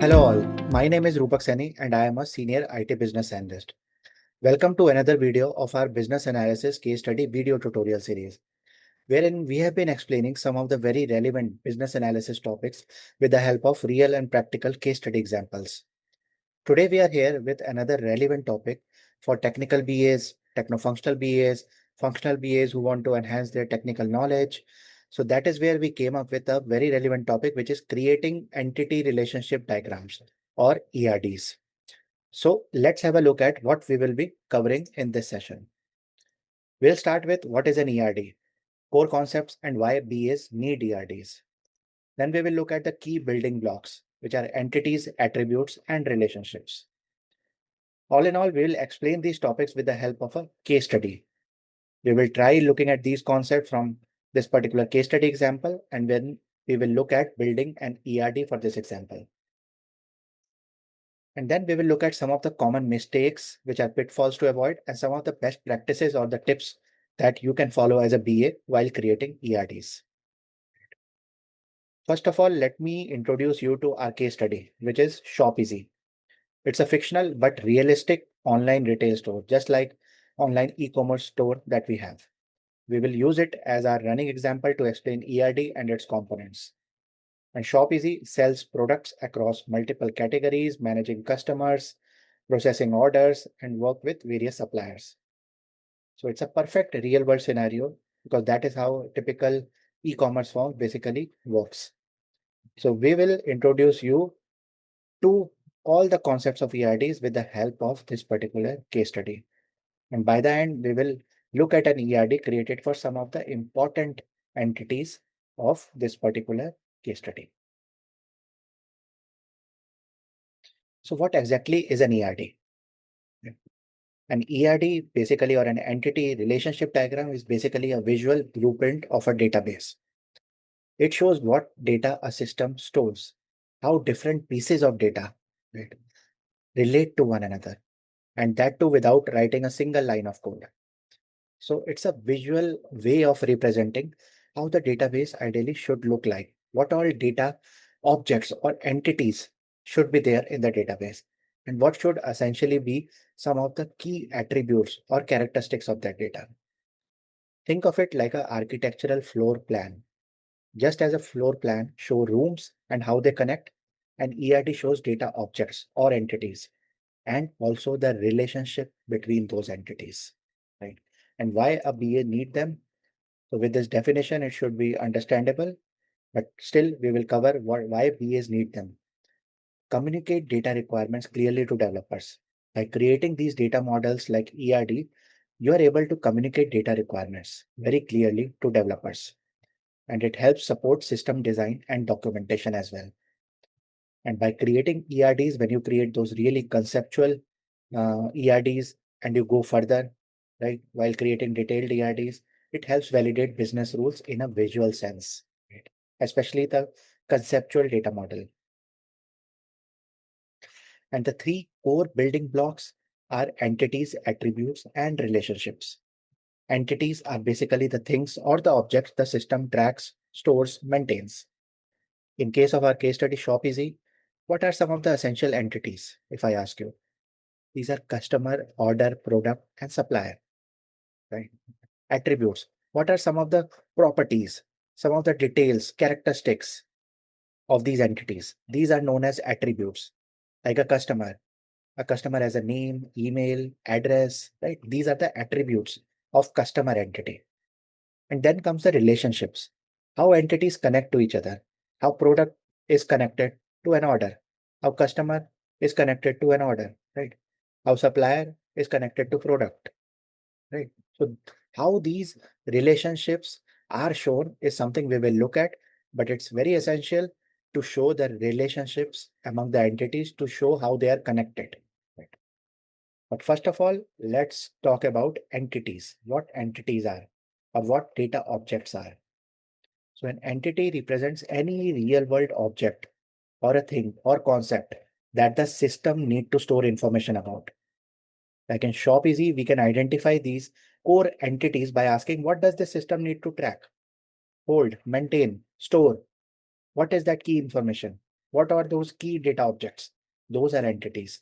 Hello all, my name is Rupak Seni and I am a senior IT business analyst. Welcome to another video of our business analysis case study video tutorial series, wherein we have been explaining some of the very relevant business analysis topics with the help of real and practical case study examples. Today we are here with another relevant topic for technical BAs, techno-functional BAs, functional BAs who want to enhance their technical knowledge. So that is where we came up with a very relevant topic, which is creating entity relationship diagrams or ERDs. So let's have a look at what we will be covering in this session. We'll start with what is an ERD, core concepts and why BAs need ERDs. Then we will look at the key building blocks, which are entities, attributes, and relationships. All in all, we will explain these topics with the help of a case study. We will try looking at these concepts from this particular case study example, and then we will look at building an ERD for this example. And then we will look at some of the common mistakes, which are pitfalls to avoid, and some of the best practices or the tips that you can follow as a BA while creating ERDs. First of all, let me introduce you to our case study, which is ShopEasy. It's a fictional but realistic online retail store, just like online e-commerce store that we have. We will use it as our running example to explain ERD and its components. And ShopEasy sells products across multiple categories, managing customers, processing orders, and work with various suppliers. So it's a perfect real world scenario because that is how typical e-commerce firm basically works. So we will introduce you to all the concepts of ERDs with the help of this particular case study. And by the end, we will look at an ERD created for some of the important entities of this particular case study. So what exactly is an ERD? An ERD basically, or an entity relationship diagram, is basically a visual blueprint of a database. It shows what data a system stores, how different pieces of data, right, relate to one another, and that too without writing a single line of code. So it's a visual way of representing how the database ideally should look like, what all data objects or entities should be there in the database, and what should essentially be some of the key attributes or characteristics of that data. Think of it like an architectural floor plan. Just as a floor plan shows rooms and how they connect, an ERD shows data objects or entities and also the relationship between those entities, right? And why a BA need them? So with this definition, it should be understandable, but still we will cover why BAs need them. Communicate data requirements clearly to developers. By creating these data models like ERD, you are able to communicate data requirements very clearly to developers. And it helps support system design and documentation as well. And by creating ERDs, when you create those really conceptual ERDs and you go further, right, while creating detailed ERDs, it helps validate business rules in a visual sense, right? Especially the conceptual data model. And the three core building blocks are entities, attributes, and relationships. Entities are basically the things or the objects the system tracks, stores, maintains. In case of our case study ShopEasy, what are some of the essential entities, if I ask you? These are customer, order, product, and supplier, right? Attributes. What are some of the properties, some of the details, characteristics of these entities? These are known as attributes, like a customer. A customer has a name, email, address, right? These are the attributes of customer entity. And then comes the relationships, how entities connect to each other, how product is connected to an order, how customer is connected to an order, right? How supplier is connected to product, right? So how these relationships are shown is something we will look at, but it's very essential to show the relationships among the entities to show how they are connected, right? But first of all, let's talk about entities, what entities are or what data objects are. So an entity represents any real world object or a thing or concept that the system need to store information about. Like in ShopEasy, we can identify these core entities by asking what does the system need to track, hold, maintain, store? What is that key information? What are those key data objects? Those are entities.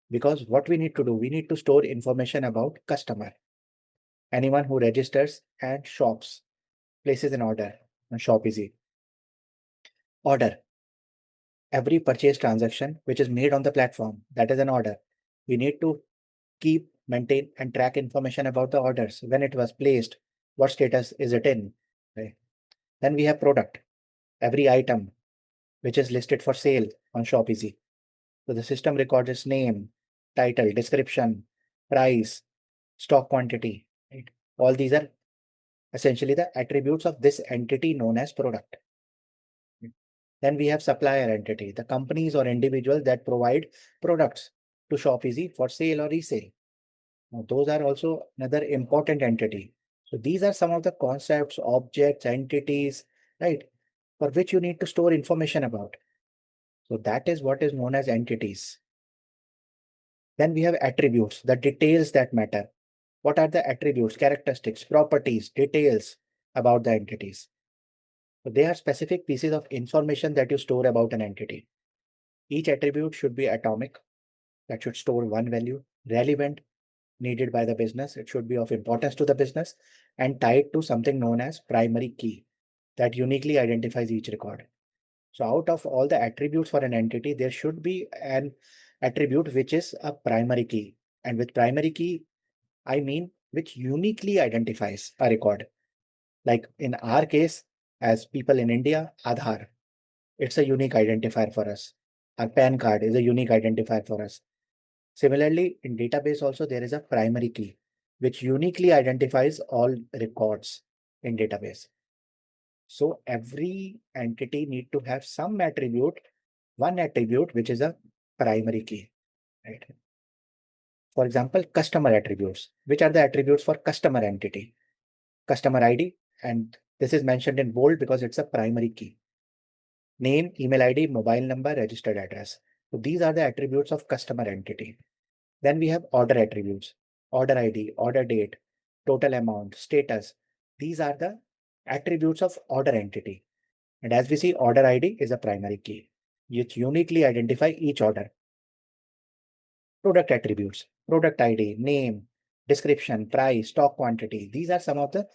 Because what we need to do, we need to store information about customer, anyone who registers and shops, places an order on ShopEasy. Order, every purchase transaction which is made on the platform, that is an order. We need to keep, maintain, and track information about the orders, when it was placed, what status is it in. Right? Then we have product, every item which is listed for sale on ShopEasy. So the system records its name, title, description, price, stock quantity. Right? All these are essentially the attributes of this entity known as product. Then we have supplier entity, the companies or individuals that provide products to ShopEasy for sale or resale. Now, those are also another important entity. So these are some of the concepts, objects, entities, right, for which you need to store information about. So that is what is known as entities. Then we have attributes, the details that matter. What are the attributes, characteristics, properties, details about the entities? So they are specific pieces of information that you store about an entity. Each attribute should be atomic, that should store one value, relevant, needed by the business. It should be of importance to the business and tied to something known as primary key that uniquely identifies each record. So out of all the attributes for an entity, there should be an attribute which is a primary key. And with primary key, I mean which uniquely identifies a record. Like in our case, as people in India, Aadhaar, it's a unique identifier for us. Our PAN card is a unique identifier for us. Similarly, in database also, there is a primary key, which uniquely identifies all records in database. So every entity need to have some attribute, one attribute, which is a primary key, right? For example, customer attributes. Which are the attributes for customer entity? Customer ID, and this is mentioned in bold because it's a primary key. Name, email ID, mobile number, registered address. So these are the attributes of customer entity. Then we have order attributes, order ID, order date, total amount, status. These are the attributes of order entity. And as we see, order ID is a primary key, which uniquely identify each order. Product attributes, product ID, name, description, price, stock quantity. These are some of the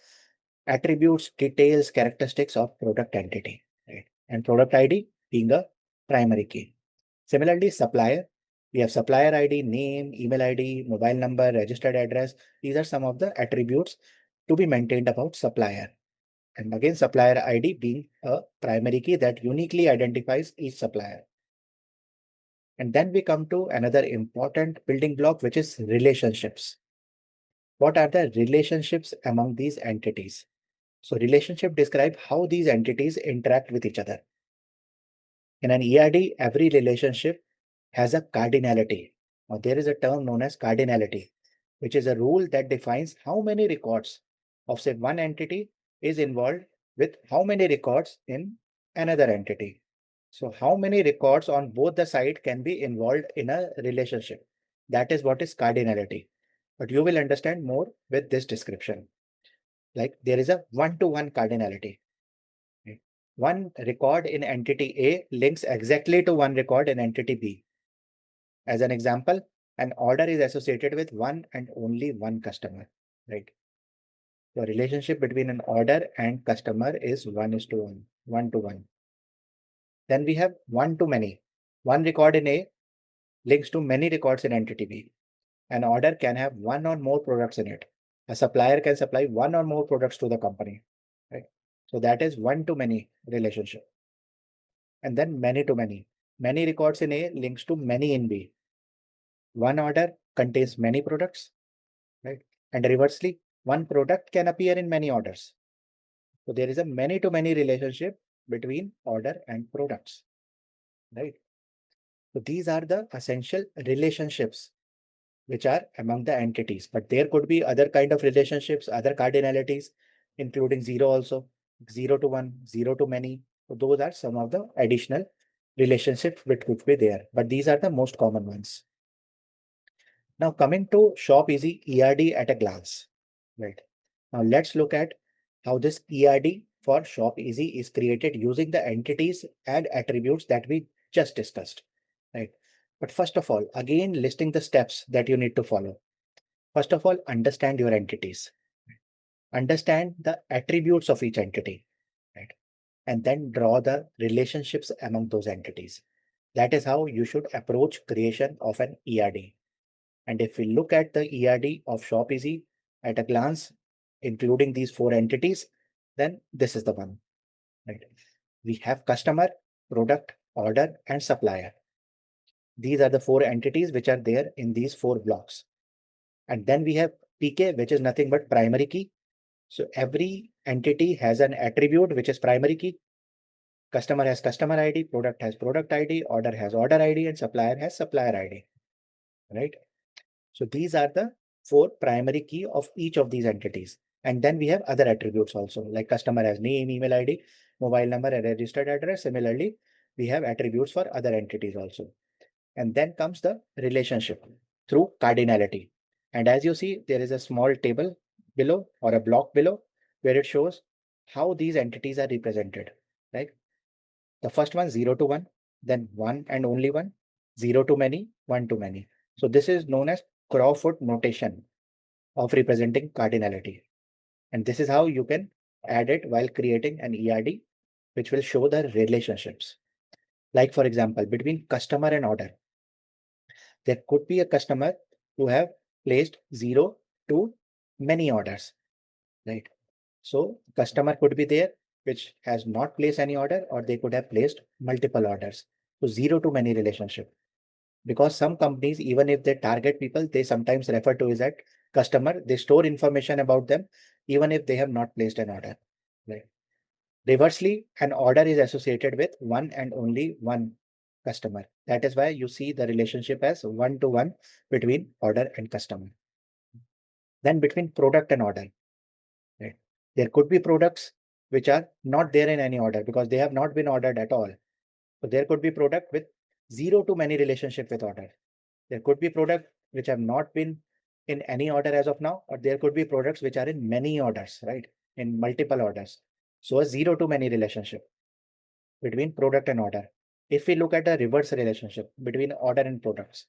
attributes, details, characteristics of product entity. Right? And product ID being a primary key. Similarly, supplier, we have supplier ID, name, email ID, mobile number, registered address. These are some of the attributes to be maintained about supplier. And again, supplier ID being a primary key that uniquely identifies each supplier. And then we come to another important building block, which is relationships. What are the relationships among these entities? So relationship describe how these entities interact with each other. In an ERD, every relationship has a cardinality. Now, there is a term known as cardinality, which is a rule that defines how many records of say one entity is involved with how many records in another entity. So how many records on both the side can be involved in a relationship? That is what is cardinality. But you will understand more with this description. Like there is a one-to-one cardinality. Right? One record in entity A links exactly to one record in entity B. As an example, an order is associated with one and only one customer, right? The relationship between an order and customer is 1:1, 1:1. Then we have one to many. One record in A links to many records in entity B. An order can have one or more products in it. A supplier can supply one or more products to the company, right? So that is one to many relationship. And then many to many. Many records in A links to many in B. One order contains many products, right? And reversely, one product can appear in many orders. So there is a many to many relationship between order and products, right? So these are the essential relationships which are among the entities, but there could be other kind of relationships, other cardinalities, including zero also, 0 to 1, 0 to many. So those are some of the additional relationships which could be there, but these are the most common ones. Now coming to ShopEasy ERD at a glance, right? Now let's look at how this ERD for ShopEasy is created using the entities and attributes that we just discussed, right? But first of all, again, listing the steps that you need to follow. First of all, understand your entities. Understand the attributes of each entity, right? And then draw the relationships among those entities. That is how you should approach creation of an ERD. And if we look at the ERD of ShopEasy at a glance, including these four entities, then this is the one, right? We have customer, product, order, and supplier. These are the four entities which are there in these four blocks. And then we have PK, which is nothing but primary key. So every entity has an attribute which is primary key. Customer has customer ID, product has product ID, order has order ID, and supplier has supplier ID, right? So these are the four primary key of each of these entities. And then we have other attributes also, like customer has name, email ID, mobile number, and registered address. Similarly, we have attributes for other entities also. And then comes the relationship through cardinality. And as you see, there is a small table below or a block below where it shows how these entities are represented, right? The first one, 0 to 1, then 1 and only 1, 0 to many, 1 to many. So this is known as Crawford notation of representing cardinality. And this is how you can add it while creating an ERD, which will show the relationships. Like for example, between customer and order, there could be a customer who have placed 0 to many orders, right? So customer could be there, which has not placed any order, or they could have placed multiple orders. So 0 to many relationship. Because some companies, even if they target people, they sometimes refer to is that customer, they store information about them, even if they have not placed an order, right? Reversely, an order is associated with one and only one customer. That is why you see the relationship as 1 to 1 between order and customer. Then between product and order, right? There could be products which are not there in any order because they have not been ordered at all. So there could be product with 0 to many relationship with order. There could be products which have not been in any order as of now, or there could be products which are in many orders, right? In multiple orders. So a 0 to many relationship between product and order. If we look at a reverse relationship between order and products,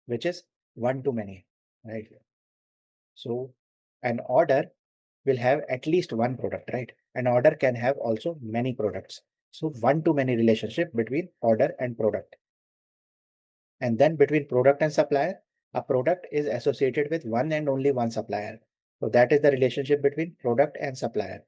which is 1 to many, right? So an order will have at least one product, right? An order can have also many products. So 1 to many relationship between order and product. And then between product and supplier, a product is associated with one and only one supplier. So that is the relationship between product and supplier.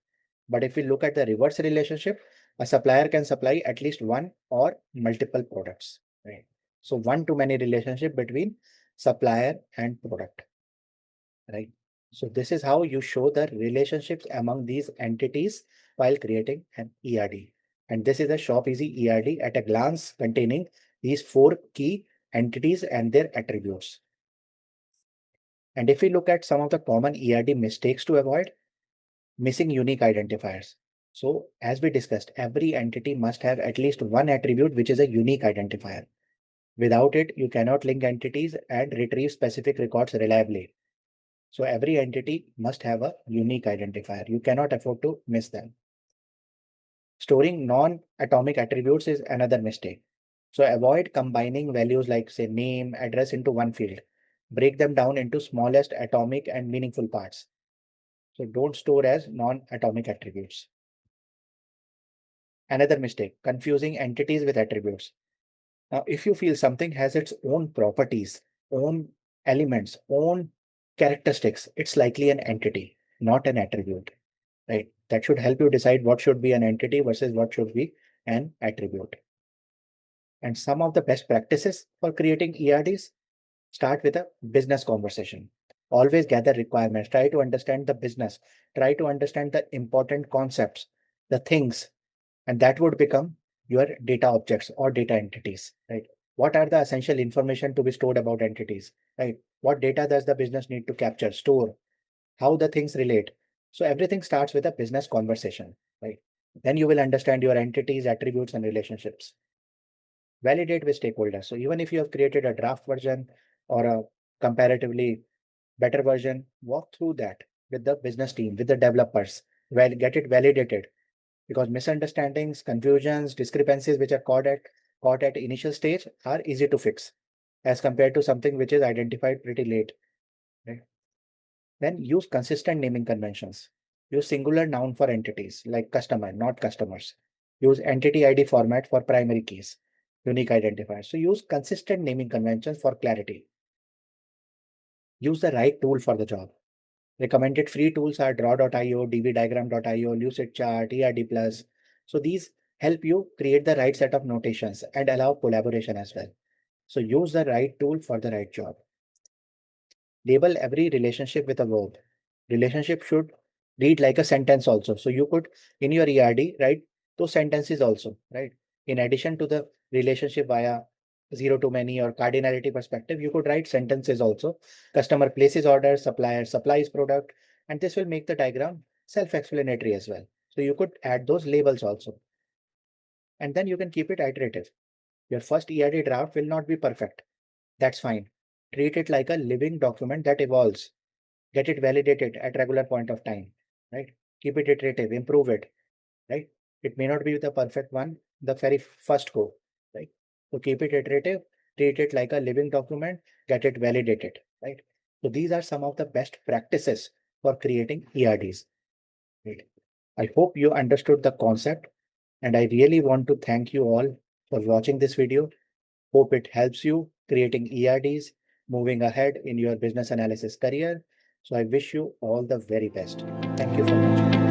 But if we look at the reverse relationship, a supplier can supply at least one or multiple products, right? So 1 to many relationship between supplier and product, right? So this is how you show the relationships among these entities while creating an ERD. And this is a ShopEasy ERD at a glance containing these four key entities and their attributes. And if we look at some of the common ERD mistakes to avoid, missing unique identifiers. So as we discussed, every entity must have at least one attribute which is a unique identifier. Without it, you cannot link entities and retrieve specific records reliably. So every entity must have a unique identifier. You cannot afford to miss them. Storing non-atomic attributes is another mistake. So avoid combining values like say name, address into one field. Break them down into smallest atomic and meaningful parts. So don't store as non-atomic attributes. Another mistake, confusing entities with attributes. Now, if you feel something has its own properties, own elements, own characteristics, it's likely an entity, not an attribute, right? That should help you decide what should be an entity versus what should be an attribute. And some of the best practices for creating ERDs, start with a business conversation. Always gather requirements, try to understand the business, try to understand the important concepts, the things, and that would become your data objects or data entities, right? What are the essential information to be stored about entities, right? What data does the business need to capture, store, how the things relate? So everything starts with a business conversation, right? Then you will understand your entities, attributes, and relationships. Validate with stakeholders. So even if you have created a draft version or a comparatively better version, walk through that with the business team, with the developers, get it validated, because misunderstandings, confusions, discrepancies which are caused caught at initial stage are easy to fix as compared to something which is identified pretty late. Right? Then use consistent naming conventions. Use singular noun for entities like customer, not customers. Use entity ID format for primary keys, unique identifiers. So use consistent naming conventions for clarity. Use the right tool for the job. Recommended free tools are draw.io, dvdiagram.io, lucidchart, ERD plus. So these help you create the right set of notations and allow collaboration as well. So use the right tool for the right job. Label every relationship with a verb. Relationship should read like a sentence also. So you could, in your ERD, write those sentences also, right? In addition to the relationship via zero to many or cardinality perspective, you could write sentences also. Customer places order, supplier supplies product, and this will make the diagram self-explanatory as well. So you could add those labels also. And then you can keep it iterative. Your first ERD draft will not be perfect. That's fine. Treat it like a living document that evolves. Get it validated at regular point of time, right? Keep it iterative, improve it, right? It may not be the perfect one the very first go, right? So keep it iterative, treat it like a living document, get it validated, right? So these are some of the best practices for creating ERDs, right? I hope you understood the concept, and I really want to thank you all for watching this video. Hope it helps you creating ERDs, moving ahead in your business analysis career. So I wish you all the very best. Thank you for watching.